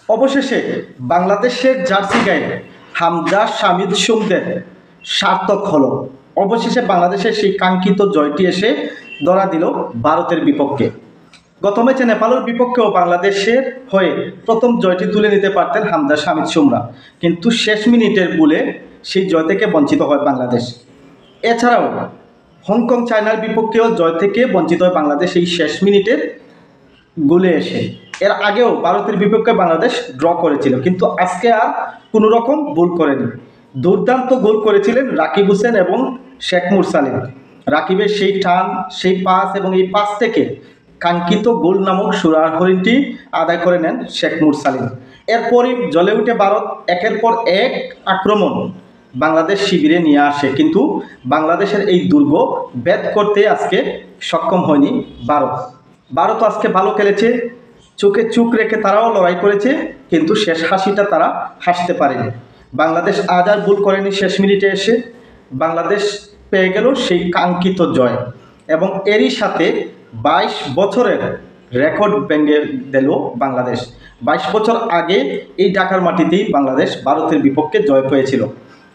অবশেষে বাংলাদেশের জার্সি গায়ে হামজা শামিদ সুমদের সার্থক হলো। অবশেষে বাংলাদেশের সেই কাঙ্ক্ষিত জয়টি এসে ধরা দিল ভারতের বিপক্ষে। গত ম্যাচে নেপালের বিপক্ষেও বাংলাদেশের হয়ে প্রথম জয়টি তুলে নিতে পারতেন হামজা শামিদ সুমরা, কিন্তু শেষ মিনিটের গোলে সেই জয় থেকে বঞ্চিত হয় বাংলাদেশ। এছাড়াও হংকং চায়নার বিপক্ষেও জয় থেকে বঞ্চিত হয় বাংলাদেশ এই শেষ মিনিটের গোলে এসে। এর আগেও ভারতের বিপক্ষে বাংলাদেশ ড্র করেছিল, কিন্তু আজকে আর কোনো রকম ভুল করেনি। দুর্দান্ত গোল করেছিলেন রাকিব হোসেন এবং শেখ মুরসালিম। রাকিবের সেই টান, সেই পাস এবং এই পাস থেকে কাঙ্ক্ষিত গোল নামক সুরার হরিণটি আদায় করে নেন শেখ মুরসালিম। এরপরই জ্বলে উঠে ভারত, একের পর এক আক্রমণ বাংলাদেশ শিবিরে নিয়ে আসে, কিন্তু বাংলাদেশের এই দুর্গ ভেদ করতে আজকে সক্ষম হয়নি ভারত আজকে ভালো খেলেছে, চোখে চোখ রেখে তারাও লড়াই করেছে, কিন্তু শেষ হাসিটা তারা হাসতে পারেনি। বাংলাদেশ আজ আর ভুল করেনি। শেষ মিনিটে এসে বাংলাদেশ পেয়ে গেল সেই কাঙ্ক্ষিত জয়, এবং এরই সাথে 22 বছরের রেকর্ড ভেঙে দিল বাংলাদেশ। 22 বছর আগে এই ঢাকার মাটিতেই বাংলাদেশ ভারতের বিপক্ষে জয় পেয়েছিল।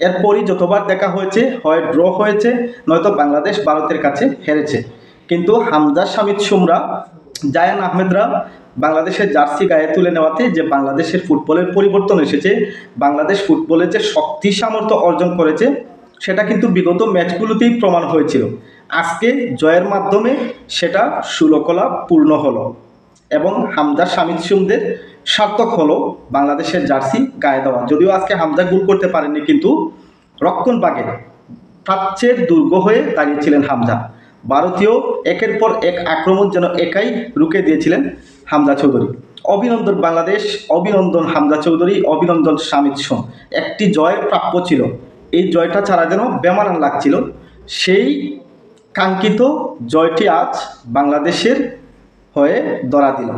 এরপরই যতবার দেখা হয়েছে, হয় ড্র হয়েছে, নয়তো বাংলাদেশ ভারতের কাছে হেরেছে। কিন্তু হামজা শামিদ সুমরা, জায়ান আহমেদরা বাংলাদেশের জার্সি গায়ে তুলে নেওয়াতে যে বাংলাদেশের ফুটবলের পরিবর্তন এসেছে, বাংলাদেশ ফুটবলের যে শক্তি সামর্থ্য অর্জন করেছে, সেটা কিন্তু বিগত ম্যাচগুলোতেই প্রমাণ হয়েছিল। আজকে জয়ের মাধ্যমে সেটা সুলকলা পূর্ণ হলো, এবং হামজা শামিদ সুমদের সার্থক হলো বাংলাদেশের জার্সি গায়ে দেওয়া। যদিও আজকে হামজা গোল করতে পারেননি, কিন্তু রক্ষণভাগে প্রাচ্যের দুর্গ হয়ে দাঁড়িয়েছিলেন হামজা। ভারতীয় একের পর এক আক্রমণ যেন একাই রুখে দিয়েছিলেন হামজা চৌধুরী। অভিনন্দন বাংলাদেশ, অভিনন্দন হামজা চৌধুরী, অভিনন্দন শামিদ সুম। একটি জয় প্রাপ্য ছিল, এই জয়টা ছাড়া যেন বেমানান লাগছিল। সেই কাঙ্ক্ষিত জয়টি আজ বাংলাদেশের হয়ে ধরা দিল।